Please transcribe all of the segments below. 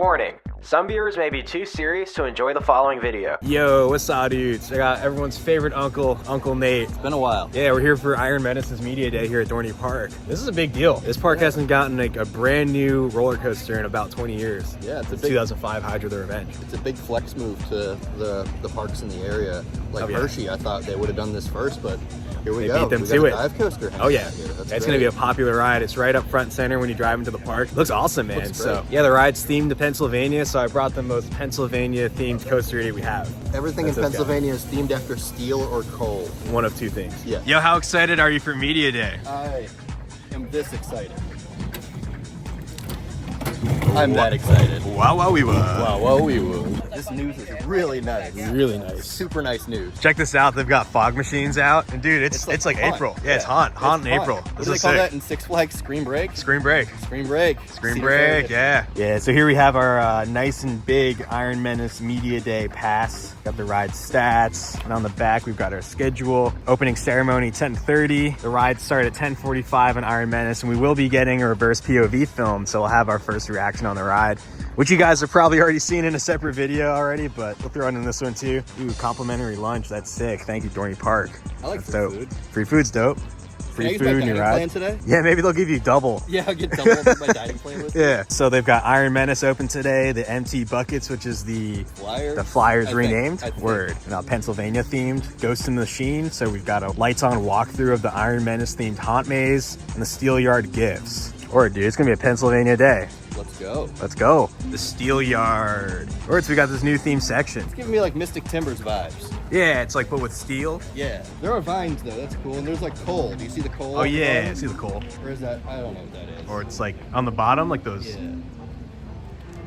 Warning, some viewers may be too serious to enjoy the following video. Yo, what's up, dudes? I got everyone's favorite uncle, Uncle Nate. It's been a while. Yeah, we're here for Iron Menace Media Day here at Dorney Park. This is a big deal. This park hasn't gotten like a brand new roller coaster in about 20 years. Yeah, it's a big 2005 Hydro the Revenge. It's a big flex move to the parks in the area. Like Hershey, I thought they would have done this first, but here we go. Beat them we to got it. a dive coaster. Oh yeah, it's gonna be a popular ride. It's right up front and center when you drive into the park. Looks awesome, man. Looks So great. yeah, the ride's themed to Pennsylvania, so I brought the most Pennsylvania themed coaster we have. Everything in Pennsylvania is themed after steel or coal. One of two things. Yeah. Yo, how excited are you for Media Day? I am this excited. I'm that excited. Wow, wow, we were. Wow, whoa, we will. This news is really nice. Really nice. Super nice news. Check this out. They've got fog machines out, and dude, it's like haunt. April. Yeah, it's haunt in April. What This do they is call sick. that in Six Flags? Screen break? Screen break. Screen break. Screen Cedar break, Fair. yeah. So here we have our nice and big Iron Menace Media Day pass. Got the ride stats, and on the back we've got our schedule. Opening ceremony 10:30. The rides start at 10:45 on Iron Menace, and we will be getting a reverse POV film, so we'll have our first reaction on the ride, which you guys have probably already seen in a separate video already, but we'll throw it in this one too. Ooh, complimentary lunch. That's sick. Thank you, Dorney Park. I like That's free dope. food. Free food's dope. Can I Free use my food in your dining ride. plan today? Yeah, maybe they'll give you double. Yeah, I'll get double with my dining plan with Yeah, so they've got Iron Menace open today, the MT Buckets, which is the Flyers I renamed. think. Word. Now Pennsylvania themed, Ghost in the Machine. So we've got a lights on walkthrough of the Iron Menace themed haunt maze and the Steel Yard gifts. Or dude, it's gonna be a Pennsylvania day. Let's go. Let's go. The Steel Yard. Or we got this new theme section. It's giving me like Mystic Timbers vibes. Yeah, it's like but with steel. Yeah. There are vines though, that's cool. And there's like coal. Do you see the coal? Oh yeah, I vines? see the coal. Or is that, I don't know what that is. Or it's like on the bottom, like those. Yeah.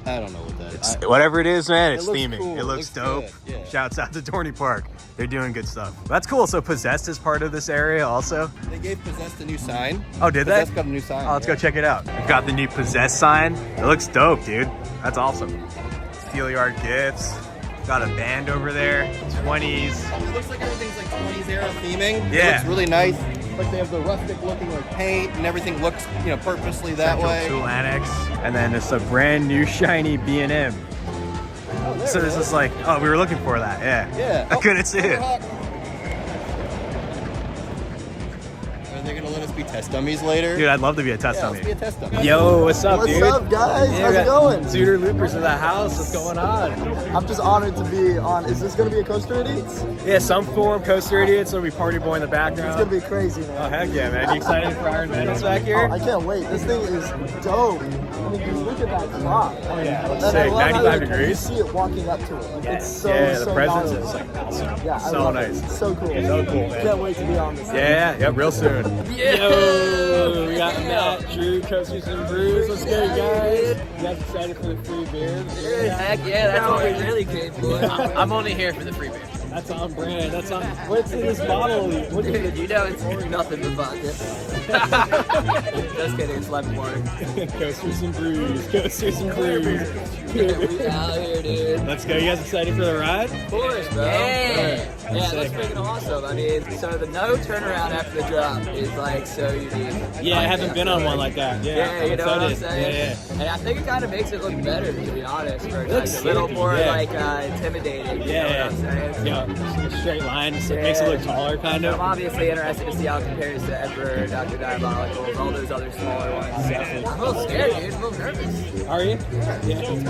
I don't know what that is. Whatever it is, man, it's looks theming. cool. It looks dope. good, yeah. Shouts out to Dorney Park. They're doing good stuff. That's cool. So Possessed is part of this area also. They gave Possessed a new sign. Oh, did they? Possessed got a new sign. Oh, let's go check it out. We've got the new Possessed sign. It looks dope, dude. That's awesome. Steel Yard gifts. Got a band over there. 20s. It looks like everything's like 20s era theming. Yeah. It looks really nice. Like they have the rustic looking like paint and everything looks, you know, purposely that Central way. Tool Annex. And then it's a brand new shiny B&M. Oh, there So it this is like, oh, we were looking for that. Yeah. Yeah. I couldn't see it. Are they gonna let us be test dummies later? Dude, I'd love to be a test yeah, dummy. let's be a test dummy. Yo, what's up, What's dude? up, guys? Yeah, How's it going? Zooter Loopers in the house. What's going on? I'm just honored to be on. Is this going to be a Coaster Idiots? Yeah, some form Coaster Idiots. There'll be Party Boy in the It's background. going to be crazy, man. Oh, heck yeah, man. You excited for Iron Menace back Oh, here? I can't wait. This thing is dope. I mean, just look at that drop. Oh, yeah. Looks And I sick. love how, 95 like, degrees. You see it walking up to it. Like, it's so, Yeah, the so presence gnarly. is like awesome. Yeah, I So love nice. It. It's so cool. So cool, man. Can't wait to be on this. Yeah, real soon. Yo, we got Matt, Drew, Coasters and Brews. What's good, guys? You guys excited for the free beer? Heck yeah, that's what we really came for. I'm only here for the free beer. That's on brand. That's on. What's in this bottle? What is Dude, you know it's nothing but vodka. Just kidding, it's lemon water. Coasters and Brews. Coasters and Brews. We out here, dude. Let's go. You guys excited for the ride? Of course, bro. Yeah, that's freaking awesome. I mean, so the no turnaround after the drop is like so unique. Yeah, I haven't been on one like that. Yeah, you know what I'm saying? Yeah. And I think it kind of makes it look better, to be honest. For like, looks a little sick, more yeah. like intimidating. You know what I'm saying? Yeah, just a straight line. Just makes it look taller, kind I'm of. obviously interested to see how it compares to Emperor, Dr. Diabolical, and all those other smaller ones. So, I'm a little scared, dude. I'm a little nervous. Are you? Yeah.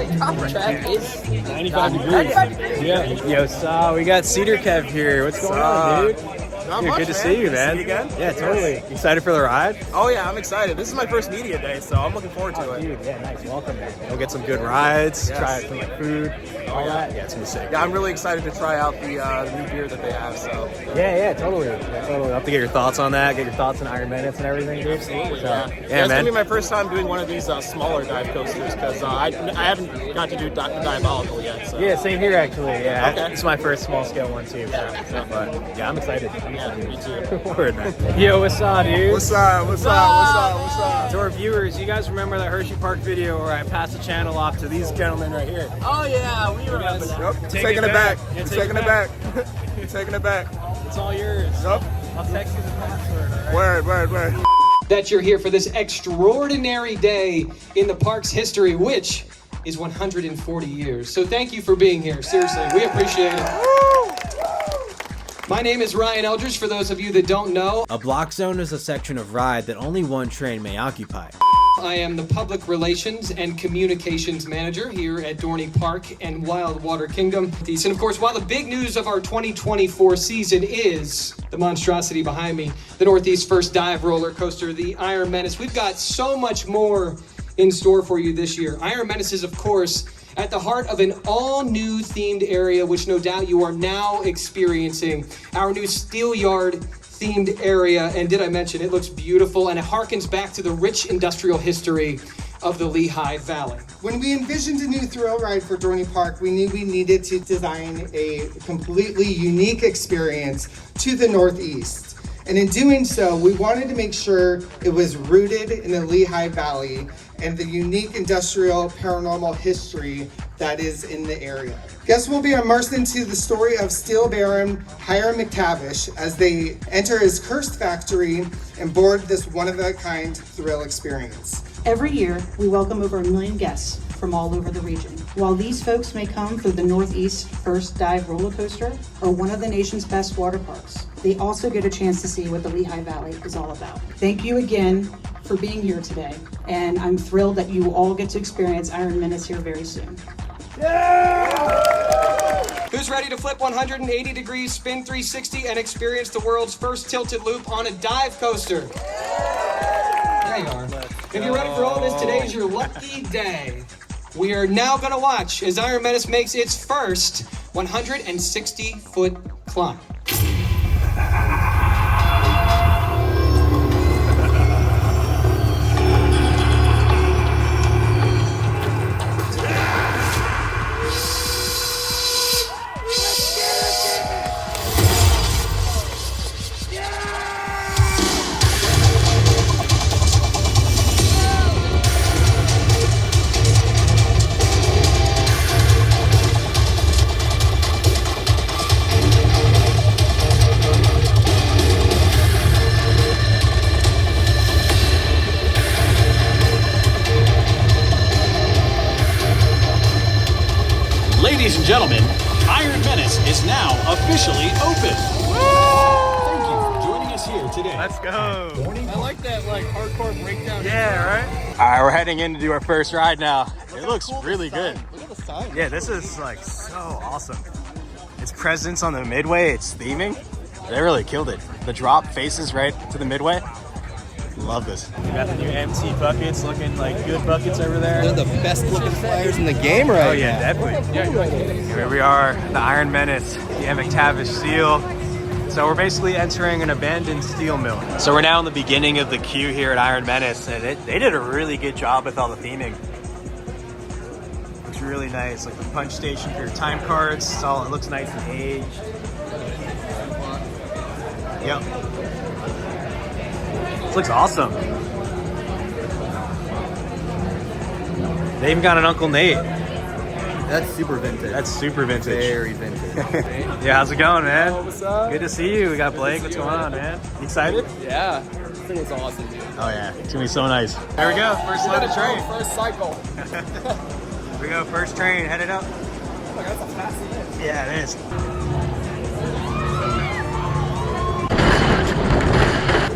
The top track is 95 degrees. 95 degrees. Yeah. Yo, so we got Cedar Kev here. What's going on, dude? Not Dude, much, good to man. see you, Good to man. see you again. Yeah, totally. Excited for the ride? Oh yeah, I'm excited. This is my first media day, so I'm looking forward to it. Dude, yeah, nice. Welcome, man. We'll get some good rides, Yes. try some like, food, all that. Yeah, it's gonna be sick. Yeah, I'm really excited to try out the new beer that they have. So Yeah, totally. Yeah, totally. I'll have to get your thoughts on that, get your thoughts on Iron Menace and everything, dude. absolutely, So, yeah. yeah, It's man. gonna be my first time doing one of these smaller dive coasters because I haven't got to do Dr. Diabolical yet. So. Yeah, same here actually. Yeah, Okay. it's my first small scale one too. Yeah. But yeah, I'm excited. Yeah, me too. Word, man. Yo, what's up, dude? What's up? What's up? What's up? What's up? To our viewers, you guys remember that Hershey Park video where I passed the channel off to these gentlemen right here? Oh yeah, we remember that. Yep. Take Taking it it back. back. Yeah, You're take taking it it back. You're taking it back. It's all yours. Yep. I'll text you the password. All right? Word. That you're here for this extraordinary day in the park's history, which is 140 years. So thank you for being here. Seriously, we appreciate it. My name is Ryan Eldridge, for those of you that don't know. A block zone is a section of ride that only one train may occupy. I am the Public Relations and Communications Manager here at Dorney Park and Wildwater Kingdom. And of course, while the big news of our 2024 season is the monstrosity behind me, the Northeast First Dive Roller Coaster, the Iron Menace, we've got so much more in store for you this year. Iron Menace is, of course, at the heart of an all-new themed area, which no doubt you are now experiencing. Our new Steel Yard themed area, and did I mention it looks beautiful, and it harkens back to the rich industrial history of the Lehigh Valley. When we envisioned a new thrill ride for Dorney Park, we knew we needed to design a completely unique experience to the Northeast. And in doing so, we wanted to make sure it was rooted in the Lehigh Valley and the unique industrial paranormal history that is in the area. Guests will be immersed into the story of Steel Baron Hiram McTavish as they enter his cursed factory and board this one-of-a-kind thrill experience. Every year, we welcome over 1 million guests from all over the region. While these folks may come through the Northeast First Dive Roller Coaster or one of the nation's best water parks, they also get a chance to see what the Lehigh Valley is all about. Thank you again for being here today, and I'm thrilled that you all get to experience Iron Menace here very soon. Who's ready to flip 180 degrees, spin 360, and experience the world's first tilted loop on a dive coaster? There you are. If you're ready for all this, today is your lucky day. We are now going to watch as Iron Menace makes its first 160-foot climb. Ladies and gentlemen, Iron Menace is now officially open. Thank you for joining us here today. Let's go. I like that hardcore breakdown. Yeah, right? All right, we're heading in to do our first ride now. It looks really good. Look at the sign. Yeah, this is like so awesome. Its presence on the midway, its theming, they really killed it. The drop faces right to the midway. Love this. We got the new MC buckets looking like good buckets over there. They're the best looking flyers in the game right now. Oh yeah, definitely. Here we are, the Iron Menace, the M. McTavish seal. So we're basically entering an abandoned steel mill. So we're now in the beginning of the queue here at Iron Menace, and they did a really good job with all the theming. Looks really nice, like the punch station for your time cards. It looks nice and aged. Yep. This looks awesome. They even got an Uncle Nate. That's super vintage. That's super vintage. Very vintage. Yeah, how's it going, man? Oh, what's up? Good to see you. We got Blake. What's going on, man? You excited? Yeah, this thing is awesome, dude. Oh yeah, it's gonna be so nice. There we go, first load of train. First cycle. Here we go, first train, headed up. Oh my God, that's a fast thing. Yeah, it is.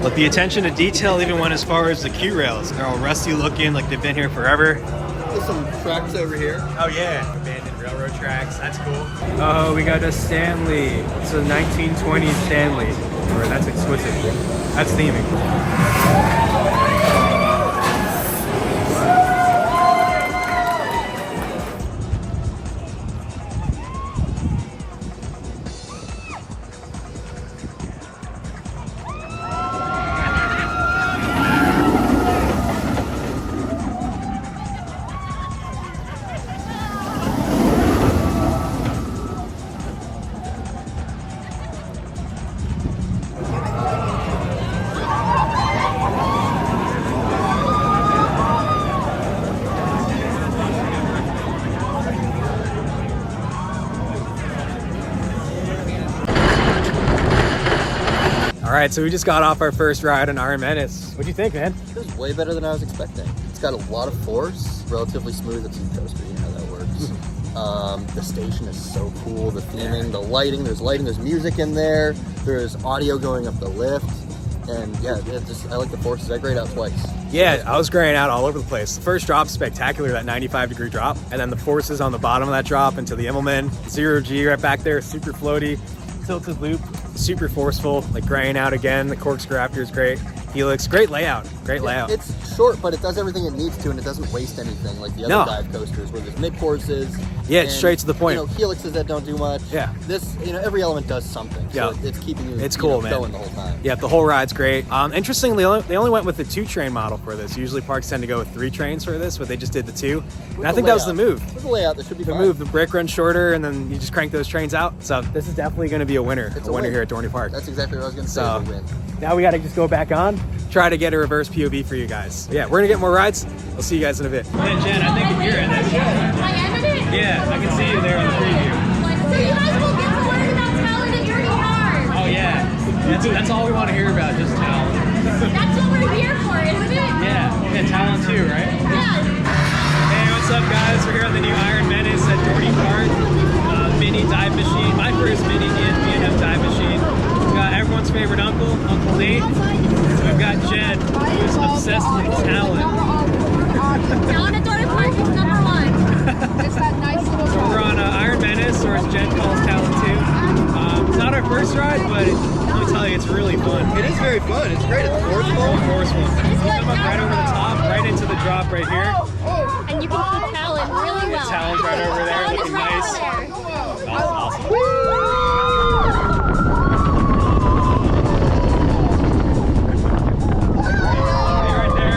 But the attention to detail even went as far as the Q rails. They're all rusty looking, like they've been here forever. There's some tracks over here. Oh yeah, abandoned railroad tracks. That's cool. Oh, we got a Stanley. It's a 1920s Stanley. Or that's exquisite. That's theming. All right, so we just got off our first ride on Iron Menace. What'd you think, man? It was way better than I was expecting. It's got a lot of force, relatively smooth. It's a coaster, you know how that works. The station is so cool. The theming, the lighting. There's music in there. There's audio going up the lift. And yeah, I like the forces. I grayed out twice. Yeah, I was graying out all over the place. The first drop's spectacular, that 95-degree drop. And then the forces on the bottom of that drop into the Immelman. 0G right back there, super floaty. Tilted loop, super forceful, like graying out again. The corkscrew after is great. Helix, great layout, layout. It's short, but it does everything it needs to, and it doesn't waste anything like the other dive coasters where there's mid-courses. Yeah, it's straight to the point. You know, helixes that don't do much. Yeah. This, you know, every element does something. So it's keeping you, cool, man. Going the whole time. Yeah, the whole ride's great. Interestingly, they only went with the 2-train model for this. Usually parks tend to go with 3 trains for this, but they just did the 2. And I think that was the move. With the layout, that should be fine. The move, the break runs shorter, and then you just crank those trains out. So this is definitely going to be a winner. It's a winner here at Dorney Park. That's exactly what I was going to say. It's a win. Now we got to just go back on, try to get a reverse POV for you guys. Yeah, we're going to get more rides. I'll see you guys in a bit. Yeah, Jen, I think you're in this. I am in it? Yeah, I can see you there on the preview. So you guys will get to learn about talent at Dorney Park. Oh yeah, that's all we want to hear about, just talent. That's what we're here for, isn't it? Yeah, talent too, right? Yeah. Hey, what's up guys? We're here on the new Iron Menace at Dorney Park. Mini dive machine, my first mini B&M dive machine. We've got everyone's favorite uncle, Uncle Nate. We've got Jen, who's obsessed with talent. Talent at Dorney Park is #1. It's that nice little So we're on Iron Menace, or as Jen calls Talent 2. It's not our first ride, but let me tell you, it's really fun. It is very fun. It's great. It's forceful. You come up right over the top, right into the drop right here. And you can see Talent really well. Talent's right over there, Talent is looking right nice. over there. That's awesome. Right there.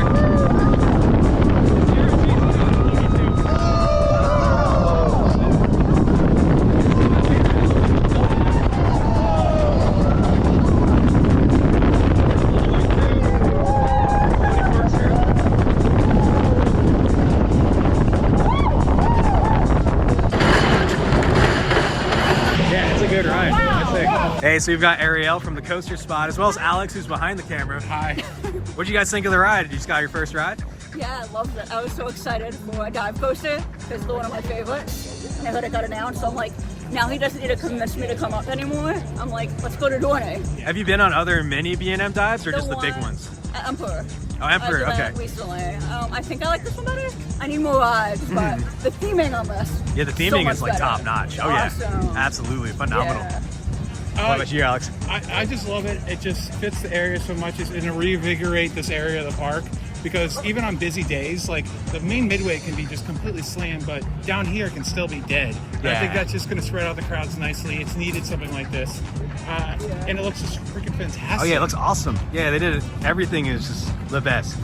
Hey, so we've got Ariel from the coaster spot, as well as Alex, who's behind the camera. Hi. What'd you guys think of the ride? You just got your first ride? Yeah, I loved it. I was so excited for a dive coaster because it's one of my favorites. And I heard it got announced, so I'm like, now he doesn't need to convince me to come up anymore. I'm like, let's go to Dorney. Have you been on other mini B&M dives or just the big ones? Emperor. Oh, Emperor, okay. Recently. I think I like this one better. I need more rides, but the theming on this. Yeah, the theming is like top notch. Oh yeah, awesome. Absolutely phenomenal. Yeah. What about you, Alex? I just love it. It just fits the area so much. It's going to reinvigorate this area of the park because even on busy days, like the main midway can be just completely slammed, but down here can still be dead. Yeah. I think that's just going to spread out the crowds nicely. It's needed something like this. And it looks just freaking fantastic. Oh yeah, it looks awesome. Yeah, they did it. Everything is just the best.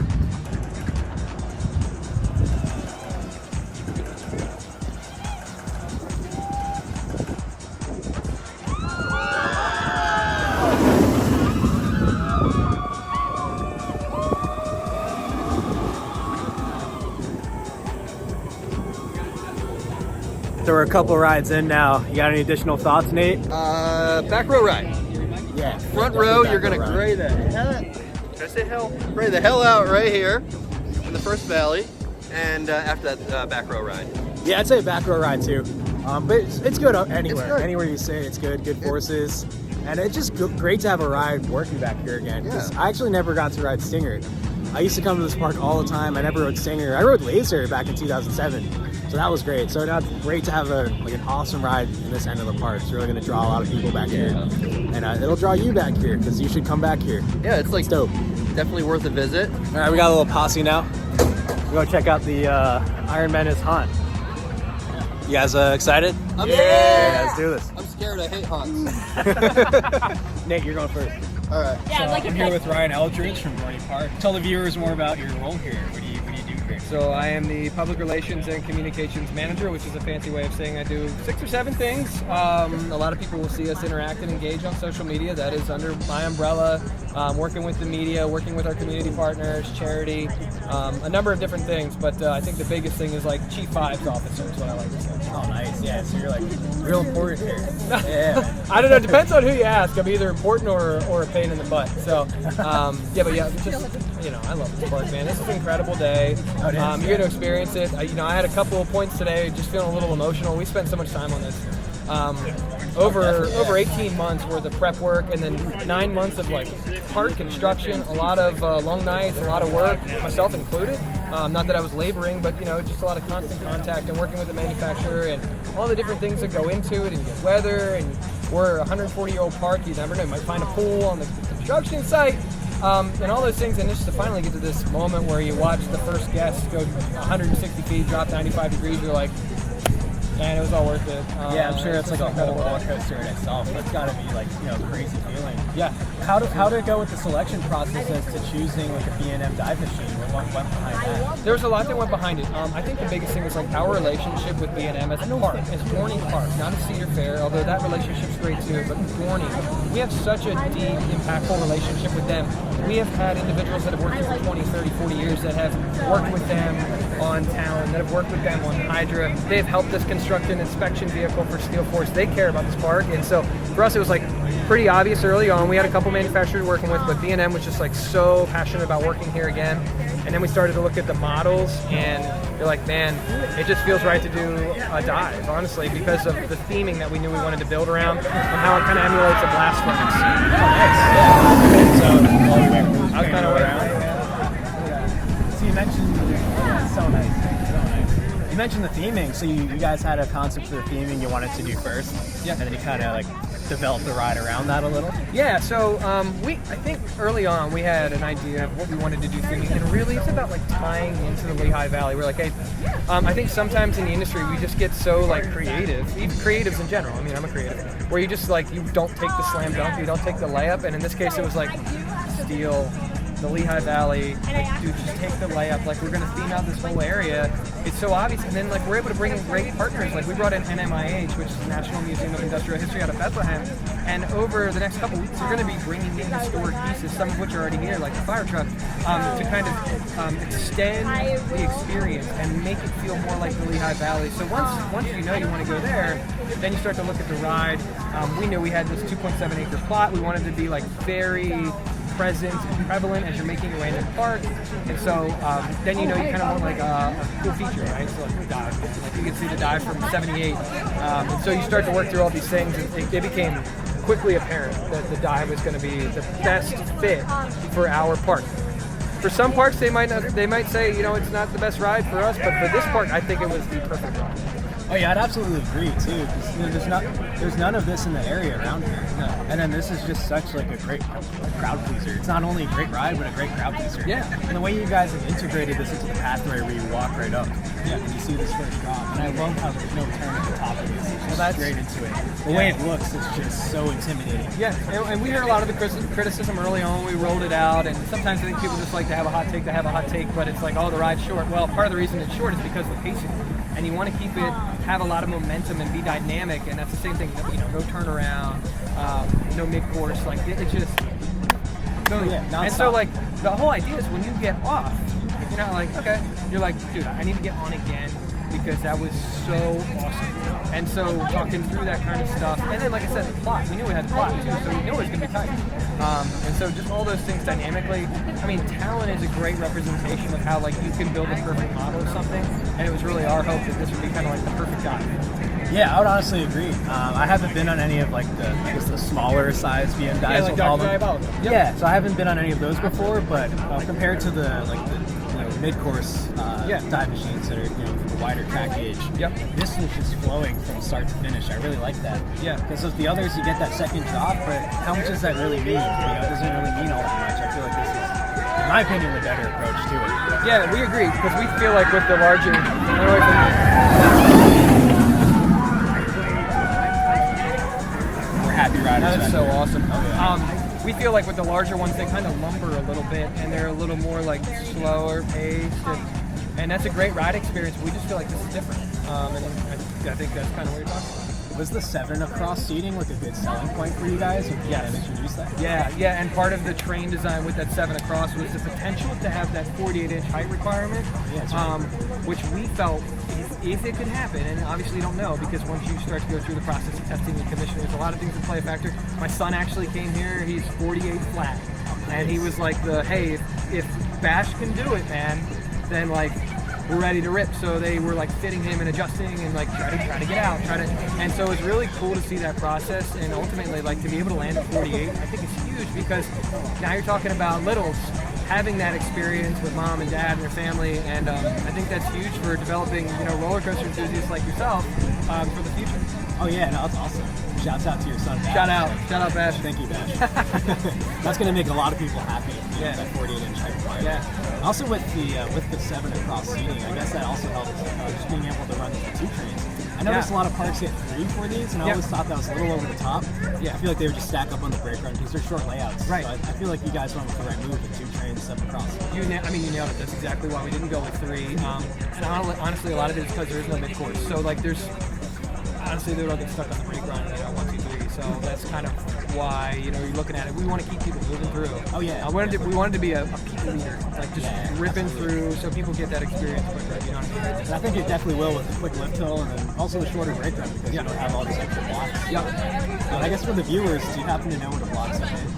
So we're a couple rides in now. You got any additional thoughts, Nate? Back row ride. Yeah. Front row, you're gonna gray the hell. Did I say hell? Gray the hell out right here in the first valley, and after that back row ride. Yeah, I'd say back row ride too. But it's good anywhere. It's good. Anywhere you say it's good. Good forces, and it's just great to have a ride working back here again. Yeah. I actually never got to ride Stinger. I used to come to this park all the time. I never rode Stinger. I rode Laser back in 2007. So that was great. So that's great to have an awesome ride in this end of the park. It's really going to draw a lot of people back here. And it'll draw you back here because you should come back here. Yeah, it's like it's dope. Definitely worth a visit. All right, we got a little posse now. We're going to check out the Iron Menace haunt. You guys excited? I'm yeah, let's do this. I'm scared. I hate haunts. Nate, you're going first. All right. Yeah, so I'm here with Ryan Eldridge from Dorney Park. Tell the viewers more about your role here. What do you do here? So I am the Public Relations and Communications Manager, which is a fancy way of saying I do 6 or 7 things. A lot of people will see us interact and engage on social media. That is under my umbrella, working with the media, working with our community partners, charity, a number of different things. But I think the biggest thing is like Chief Vibes Officer is what I like to say. Oh, nice. Yeah, so you're like real important here. Yeah, man. I don't know. It depends on who you ask. I'm either important or a pain in the butt. So, yeah, but yeah, just I love this park, man. This is an incredible day. You're going to experience it. I had a couple of points today, just feeling a little emotional. We spent so much time on this. Over 18 months worth of prep work, and then 9 months of like park construction, a lot of long nights, a lot of work, myself included. Not that I was laboring, but just a lot of constant contact and working with the manufacturer and all the different things that go into it, and get weather. And we're a 140-year-old park. You never know, you might find a pool on the construction site. And all those things, and just to finally get to this moment where you watch the first guest go 160 feet, drop 95 degrees, you're like, man, it was all worth it. Yeah, I'm sure it's like a whole roller coaster in itself. It's got to be like, crazy feeling. Yeah. How did it go with the selection process as to choosing like a B&M dive machine? What went behind that? There was a lot that went behind it. I think the biggest thing was like our relationship with B&M as a park, as Dorney Park, not as Cedar Fair, although that relationship's great too, but Dorney, we have such a deep, impactful relationship with them. We have had individuals that have worked here for 20, 30, 40 years that have worked with them on Talon, that have worked with them on Hydra. They've helped us construct an inspection vehicle for Steel Force. They care about this park, and so for us it was like pretty obvious early on. We had a couple manufacturers working with, but B&M was just like so passionate about working here again. And then we started to look at the models, and you're like, man, it just feels right to do a dive, honestly, because of the theming that we knew we wanted to build around and how it kind of emulates a blast furnace. So I was kind of waiting. So you mentioned, so nice. You mentioned the theming, so you guys had a concept for the theming you wanted to do first, and then you kind of like developed the ride around that a little. Yeah, so I think early on we had an idea of what we wanted to do theming, and really it's about like tying into the Lehigh Valley. We're like, hey, I think sometimes in the industry we just get so like creative, even creatives in general. I mean, I'm a creative, where you just like, you don't take the slam dunk, you don't take the layup, and in this case it was like steel, the Lehigh Valley, like, dude, just take the layup, like we're gonna theme out this whole area. It's so obvious, and then like we're able to bring in great partners. Like we brought in NMIH, which is the National Museum of Industrial History out of Bethlehem, and over the next couple weeks we're gonna be bringing in historic pieces, some of which are already here, like the fire truck, to kind of extend the experience and make it feel more like the Lehigh Valley. So once you know you want to go there, then you start to look at the ride. We knew we had this 2.7 acre plot. We wanted to be like very present and prevalent as you're making your way into the park, and so then you kind of want like a cool feature, right? So like the dive, like you can see the dive from '78, and so you start to work through all these things, and it became quickly apparent that the dive was going to be the best fit for our park. For some parks, they might say, it's not the best ride for us, but for this park, I think it was the perfect ride. Oh yeah, I'd absolutely agree too. Because there's none of this in the area around here. No. And then this is just such like a great crowd pleaser. It's not only a great ride, but a great crowd pleaser. Yeah. And the way you guys have integrated this into the pathway where you walk right up, and you see this first drop. And I love how there's no turn at the top of this. It's just straight into it. The way it looks is just so intimidating. Yeah, and we heard a lot of the criticism early on when we rolled it out, and sometimes I think people just like to have a hot take, but it's like, oh, the ride's short. Well, part of the reason it's short is because of the pacing. And you want to keep it, have a lot of momentum and be dynamic, and that's the same thing, no turnaround, no mid-course, like it just goes. And so like the whole idea is when you get off, you're not like, okay, you're like, dude, I need to get on again because that was so awesome. And so talking through that kind of stuff, and then like I said, the plot, we knew we had the plot too, so we knew it was going to be tight. And so just all those things dynamically, I mean, Talon is a great representation of how like you can build a perfect model of something, and it was really our hope that this would be kind of like the perfect dive. Yeah, I would honestly agree. I haven't been on any of like the smaller size BM dives. Yeah, like Dr. Yep. Yeah, so I haven't been on any of those before, but compared to the mid-course dive machines that are the wider track gauge, this was just flowing from start to finish. I really like that. Yeah. Because with the others, you get that second drop, but how much does that really mean? It doesn't really mean all that much. I feel like this is, in my opinion, the better approach to it. Yeah, we agree, because we feel like with the larger... We're happy riders. That's so awesome. We feel like with the larger ones, they kind of lumber a little bit, and they're a little more like slower paced, and that's a great ride experience. We just feel like this is different, and I think that's kind of what you're talking about. Was the 7 across seating like a good selling point for you guys? Or Yes. Introduce that? Yeah, and part of the train design with that 7 across was the potential to have that 48-inch height requirement, which we felt if it could happen, and obviously you don't know because once you start to go through the process of testing and commissioning, there's a lot of things that play a factor. My son actually came here, he's 48 flat, and he was like, hey, if Bash can do it, man, then like we're ready to rip. So they were like fitting him and adjusting and like try to get out, and so it's really cool to see that process, and ultimately like to be able to land at 48, I think it's huge, because now you're talking about littles having that experience with mom and dad and their family, and I think that's huge for developing, you know, roller coaster enthusiasts like yourself for the future. Oh yeah, no, that's awesome. Shouts out to your son, Bash. Shout out, Bash. Thank you, Bash. That's going to make a lot of people happy. Yeah, that 48-inch hyperwire. Yeah. Also with the 7 across seating, I guess that also helps just being able to run the 2 trains. I noticed a lot of parks hit 3 for these, and I always thought that was a little over the top. Yeah, I feel like they would just stack up on the brake run because they're short layouts. Right. So I feel like you guys went with the right move with 2 trains, 7 across. You nailed it. That's exactly why we didn't go with 3. And honestly, a lot of it is because there is no mid-course. So like honestly, they don't get stuck on the brake run. They don't 1, 2, 3. So that's kind of why, you know, you're looking at it. We want to keep people moving through. Oh yeah. We wanted to be a peak leader, like just ripping through, so people get that experience quicker. You know what I mean? And I think it definitely will with the quick lift hill, and then also the shorter brake run because you don't have all these extra blocks. Yeah. But I guess for the viewers, do you happen to know what a block zone is?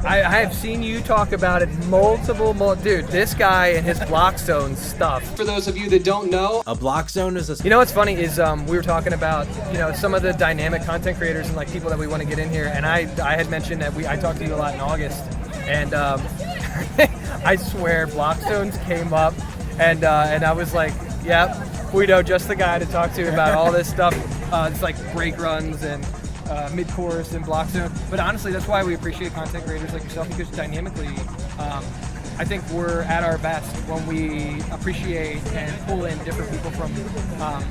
I have seen you talk about it multiple dude, this guy and his block zone stuff. For those of you that don't know, a block zone is a... You know what's funny is we were talking about, you know, some of the dynamic content creators and like people that we want to get in here, and I had mentioned that I talked to you a lot in August, and I swear block zones came up, and I was like, yep, we know just the guy to talk to about all this stuff. It's like brake runs and mid-course and block zone. But honestly, that's why we appreciate content creators like yourself, because dynamically, I think we're at our best when we appreciate and pull in different people from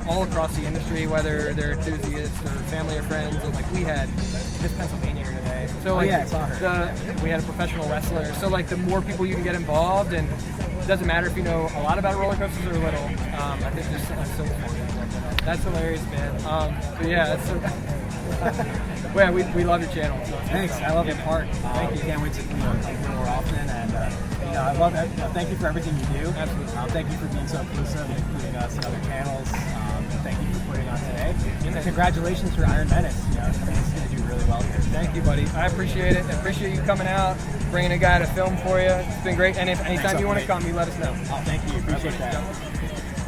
all across the industry, whether they're enthusiasts or family or friends. And like we had Miss Pennsylvania here today. So like, I saw her. We had a professional wrestler. So like the more people you can get involved, and it doesn't matter if you know a lot about roller coasters or little. I think there's so much fun. That's hilarious, man. But yeah, that's so. Well, we love your channel. So thanks. I love your park. Thank you. Can't wait to come here more often. And I love it. Thank you for everything you do. Absolutely. Thank you for being so inclusive and including us in other channels. Thank you for putting on today. And congratulations for Iron Menace. I think it's going to do really well here. Thank you, buddy. I appreciate it. I appreciate you coming out, bringing a guy to film for you. It's been great. And if anytime you want to come, you let us know. Oh, thank you. Appreciate that.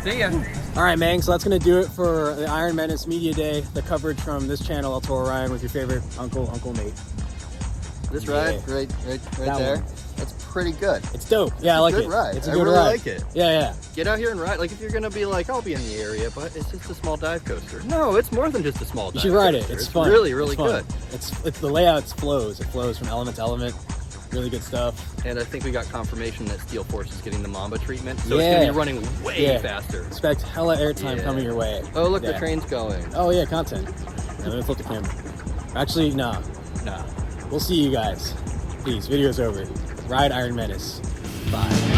See ya. All right, man, so that's going to do it for the Iron Menace Media Day, the coverage from this channel, El Toro Ryan, with your favorite Uncle Nate. This ride, right there, one. that's pretty good. It's dope. Yeah, I like it. Ride. It's a I good really ride. like it. Yeah. Get out here and ride. Like if you're going to be like, I'll be in the area, but it's just a small dive coaster. No, it's more than just a small dive coaster. You should ride it. It's fun. Really, really fun. good. It's the layout flows. It flows from element to element. Really good stuff. And I think we got confirmation that Steel Force is getting the Mamba treatment, so it's going to be running way faster. Expect hella airtime coming your way. Oh, look, the train's going. Oh, yeah, content. Let me flip the camera. Actually, nah. We'll see you guys. Peace. Video's over. Ride Iron Menace. Bye.